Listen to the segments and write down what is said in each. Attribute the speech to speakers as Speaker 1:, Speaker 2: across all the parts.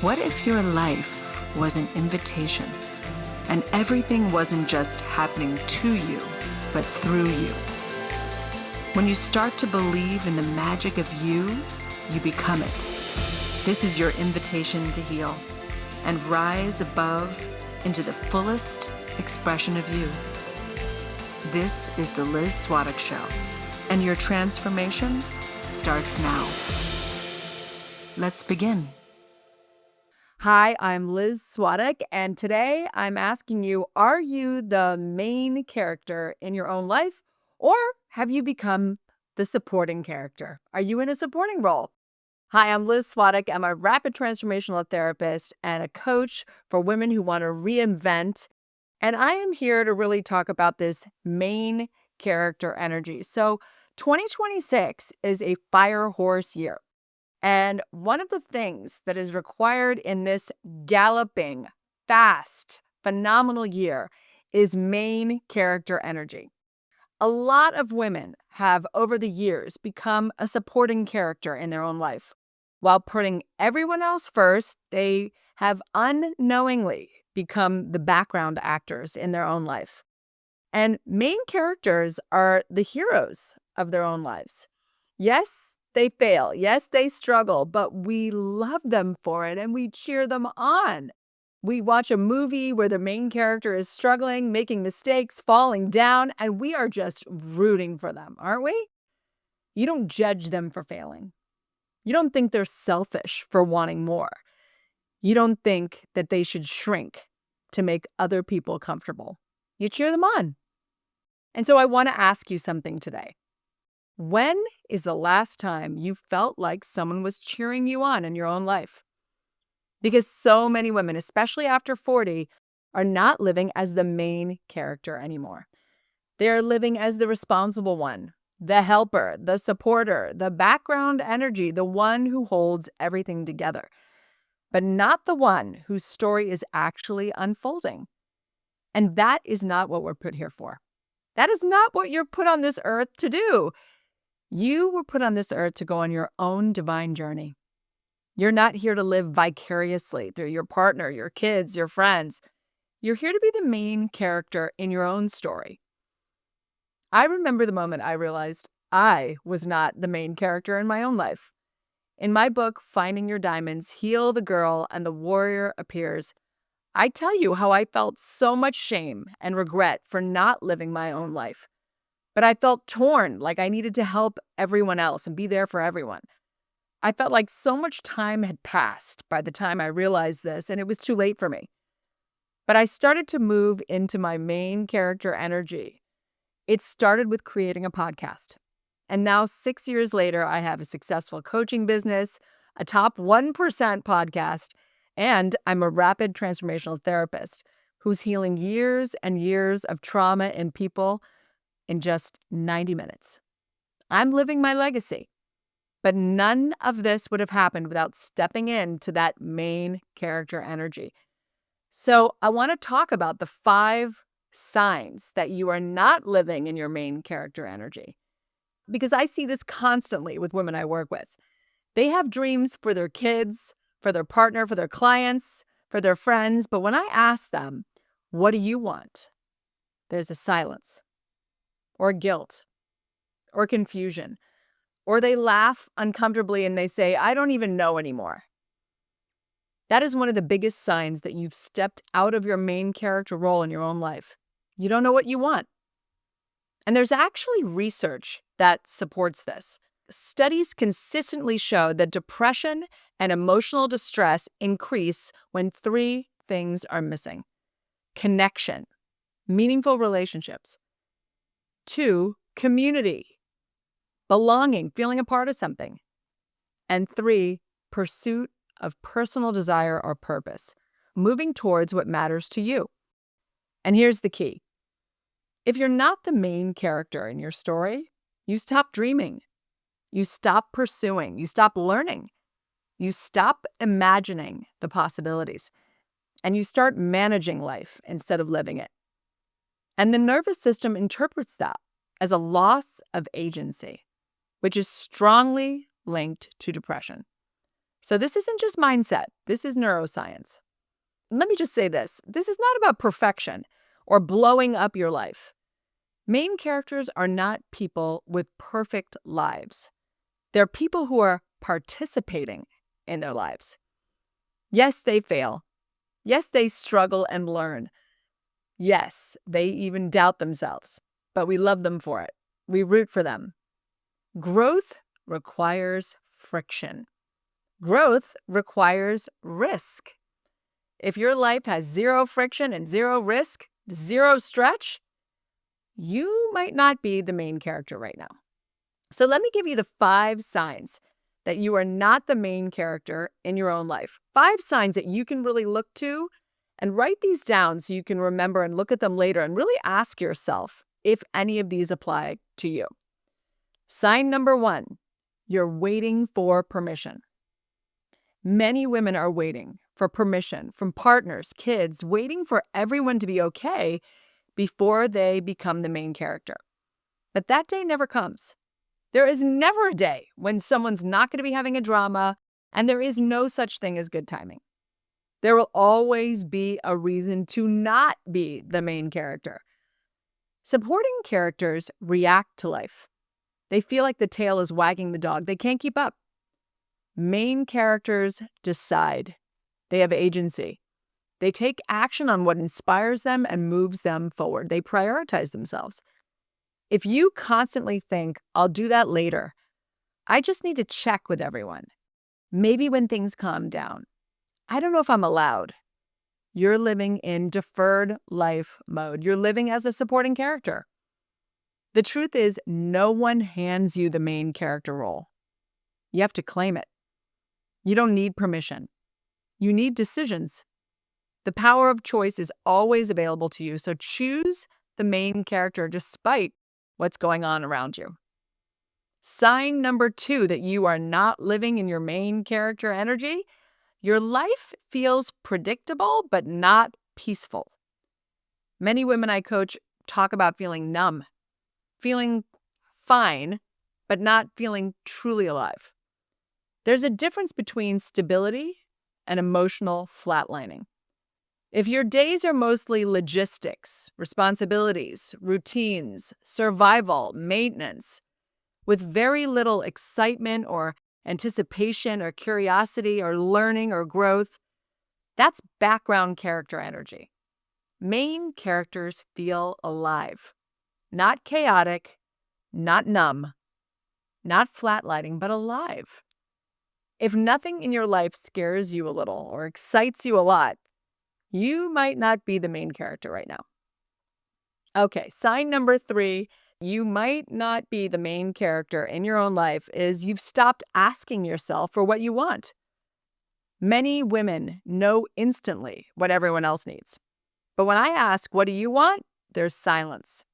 Speaker 1: What if your life was an invitation and everything wasn't just happening to you, but through you? When you start to believe in the magic of you, you become it. This is your invitation to heal and rise above into the fullest expression of you. This is the Liz Svatek Show, and your transformation starts now. Let's begin.
Speaker 2: Hi, I'm Liz Svatek, and today I'm asking you, are you the main character in your own life, or have you become the supporting character? Are you in a supporting role? Hi, I'm Liz Svatek. I'm a rapid transformational therapist and a coach for women who want to reinvent. And I am here to really talk about this main character energy. So 2026 is a fire horse year. And one of the things that is required in this galloping, fast, phenomenal year is main character energy. A lot of women have, over the years, become a supporting character in their own life. While putting everyone else first, they have unknowingly become the background actors in their own life. And main characters are the heroes of their own lives. Yes, they fail. Yes, they struggle, but we love them for it and we cheer them on. We watch a movie where the main character is struggling, making mistakes, falling down, and we are just rooting for them, aren't we? You don't judge them for failing. You don't think they're selfish for wanting more. You don't think that they should shrink to make other people comfortable. You cheer them on. And so I want to ask you something today. When is the last time you felt like someone was cheering you on in your own life? Because so many women, especially after 40, are not living as the main character anymore. They're living as the responsible one, the helper, the supporter, the background energy, the one who holds everything together, but not the one whose story is actually unfolding. And that is not what we're put here for. That is not what you're put on this earth to do. You were put on this earth to go on your own divine journey. You're not here to live vicariously through your partner, your kids, your friends. You're here to be the main character in your own story. I remember the moment I realized I was not the main character in my own life. In my book, Finding Your Diamonds, Heal the Girl and the Warrior Appears, I tell you how I felt so much shame and regret for not living my own life. But I felt torn, like I needed to help everyone else and be there for everyone. I felt like so much time had passed by the time I realized this, and it was too late for me. But I started to move into my main character energy. It started with creating a podcast. And now 6 years later, I have a successful coaching business, a top 1% podcast, and I'm a rapid transformational therapist who's healing years and years of trauma in people in just 90 minutes. I'm living my legacy, but none of this would have happened without stepping into that main character energy. So I want to talk about the 5 signs that you are not living in your main character energy. Because I see this constantly with women I work with. They have dreams for their kids, for their partner, for their clients, for their friends. But when I ask them, what do you want? There's a silence, or guilt, or confusion, or they laugh uncomfortably and they say, I don't even know anymore. That is one of the biggest signs that you've stepped out of your main character role in your own life. You don't know what you want. And there's actually research that supports this. Studies consistently show that depression and emotional distress increase when 3 things are missing: connection, meaningful relationships; 2, community, belonging, feeling a part of something; and 3, pursuit of personal desire or purpose, moving towards what matters to you. And here's the key. If you're not the main character in your story, you stop dreaming. You stop pursuing. You stop learning. You stop imagining the possibilities. And you start managing life instead of living it. And the nervous system interprets that as a loss of agency, which is strongly linked to depression. So this isn't just mindset. This is neuroscience. Let me just say this. This is not about perfection or blowing up your life. Main characters are not people with perfect lives. They're people who are participating in their lives. Yes, they fail. Yes, they struggle and learn. Yes, they even doubt themselves, but we love them for it. We root for them. Growth requires friction. Growth requires risk. If your life has zero friction and zero risk, zero stretch, you might not be the main character right now. So let me give you the 5 signs that you are not the main character in your own life. 5 signs that you can really look to and write these down so you can remember and look at them later and really ask yourself if any of these apply to you. Sign number 1, you're waiting for permission. Many women are waiting for permission from partners, kids, waiting for everyone to be okay before they become the main character. But that day never comes. There is never a day when someone's not going to be having a drama, and there is no such thing as good timing. There will always be a reason to not be the main character. Supporting characters react to life. They feel like the tail is wagging the dog. They can't keep up. Main characters decide. They have agency. They take action on what inspires them and moves them forward. They prioritize themselves. If you constantly think, I'll do that later, I just need to check with everyone. Maybe when things calm down. I don't know if I'm allowed. You're living in deferred life mode. You're living as a supporting character. The truth is, no one hands you the main character role. You have to claim it. You don't need permission. You need decisions. The power of choice is always available to you, so choose the main character despite what's going on around you. Sign number 2 that you are not living in your main character energy. Your life feels predictable but not peaceful. Many women I coach talk about feeling numb, feeling fine, but not feeling truly alive. There's a difference between stability and emotional flatlining. If your days are mostly logistics, responsibilities, routines, survival, maintenance, with very little excitement or anticipation or curiosity or learning or growth, that's background character energy. Main characters feel alive, not chaotic, not numb, not flatlining, but alive. If nothing in your life scares you a little or excites you a lot, you might not be the main character right now. Okay, sign number 3, you might not be the main character in your own life is you've stopped asking yourself for what you want. Many women know instantly what everyone else needs. But when I ask, what do you want? There's silence,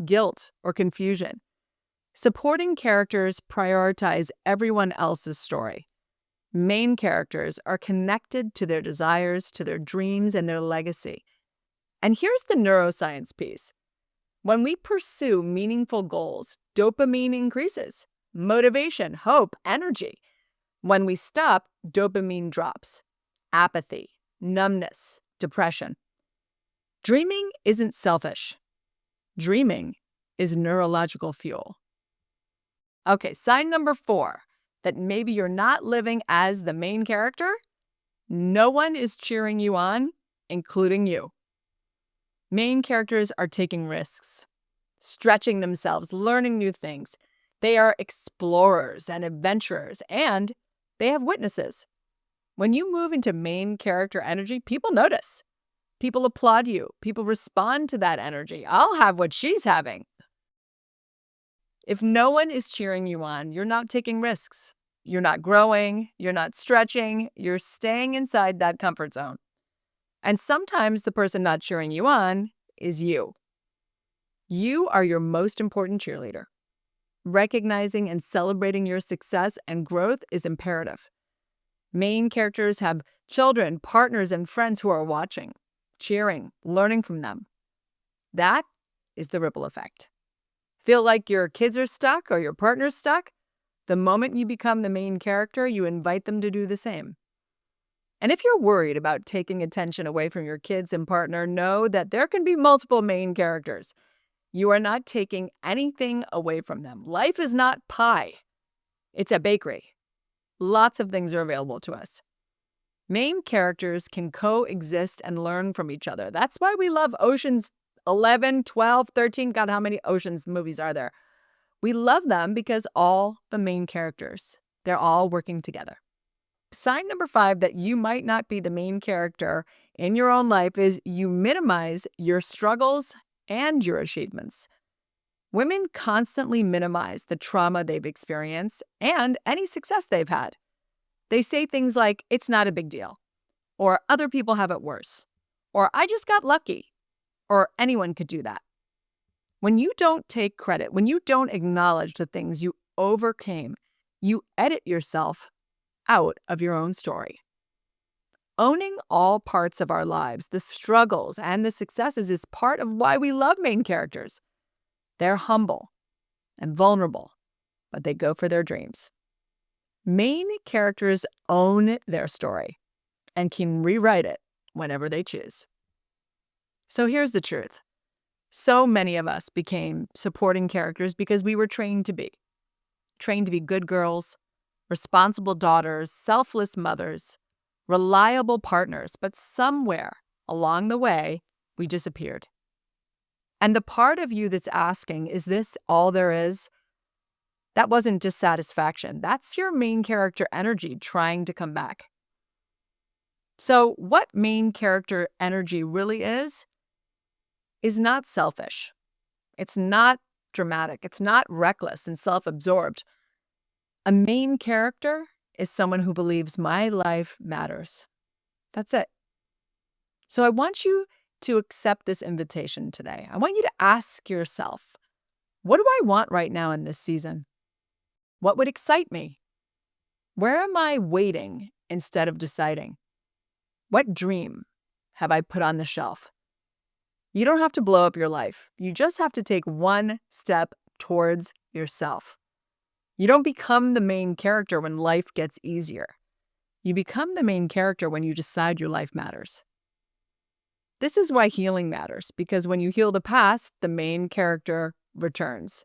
Speaker 2: guilt, or confusion. Supporting characters prioritize everyone else's story. Main characters are connected to their desires, to their dreams, and their legacy. And here's the neuroscience piece. When we pursue meaningful goals, dopamine increases, motivation, hope, energy. When we stop, dopamine drops, apathy, numbness, depression. Dreaming isn't selfish. Dreaming is neurological fuel. Okay, sign number 4, that maybe you're not living as the main character. No one is cheering you on, including you. Main characters are taking risks, stretching themselves, learning new things. They are explorers and adventurers, and they have witnesses. When you move into main character energy, people notice. People applaud you. People respond to that energy. I'll have what she's having. If no one is cheering you on, you're not taking risks. You're not growing. You're not stretching. You're staying inside that comfort zone. And sometimes the person not cheering you on is you. You are your most important cheerleader. Recognizing and celebrating your success and growth is imperative. Main characters have children, partners, and friends who are watching, cheering, learning from them. That is the ripple effect. Feel like your kids are stuck or your partner's stuck? The moment you become the main character, you invite them to do the same. And if you're worried about taking attention away from your kids and partner, know that there can be multiple main characters. You are not taking anything away from them. Life is not pie. It's a bakery. Lots of things are available to us. Main characters can coexist and learn from each other. That's why we love Ocean's 11, 12, 13. God, how many Ocean's movies are there? We love them because all the main characters, they're all working together. Sign number 5 that you might not be the main character in your own life is you minimize your struggles and your achievements. Women constantly minimize the trauma they've experienced and any success they've had. They say things like, it's not a big deal, or other people have it worse, or I just got lucky, or anyone could do that. When you don't take credit, when you don't acknowledge the things you overcame, you edit yourself out of your own story. Owning all parts of our lives, the struggles and the successes, is part of why we love main characters. They're humble and vulnerable, but they go for their dreams. Main characters own their story and can rewrite it whenever they choose. So here's the truth. So many of us became supporting characters because we were trained to be good girls, responsible daughters, selfless mothers, reliable partners, but somewhere along the way, we disappeared. And the part of you that's asking, is this all there is? That wasn't dissatisfaction. That's your main character energy trying to come back. So what main character energy really is not selfish. It's not dramatic. It's not reckless and self-absorbed. A main character is someone who believes my life matters. That's it. So I want you to accept this invitation today. I want you to ask yourself, what do I want right now in this season? What would excite me? Where am I waiting instead of deciding? What dream have I put on the shelf? You don't have to blow up your life. You just have to take one step towards yourself. You don't become the main character when life gets easier. You become the main character when you decide your life matters. This is why healing matters, because when you heal the past, the main character returns.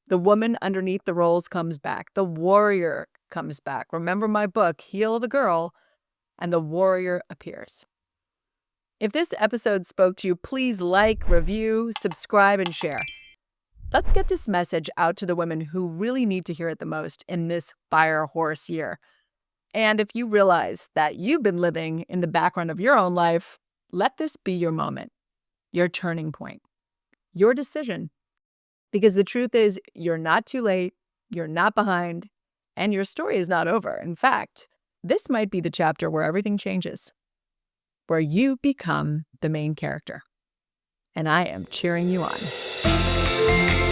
Speaker 2: The woman underneath the roles comes back. The warrior comes back. Remember my book, Heal the Girl, and the warrior appears. If this episode spoke to you, please like, review, subscribe, and share. Let's get this message out to the women who really need to hear it the most in this fire horse year. And if you realize that you've been living in the background of your own life, let this be your moment, your turning point, your decision. Because the truth is, you're not too late, you're not behind, and your story is not over. In fact, this might be the chapter where everything changes, where you become the main character. And I am cheering you on.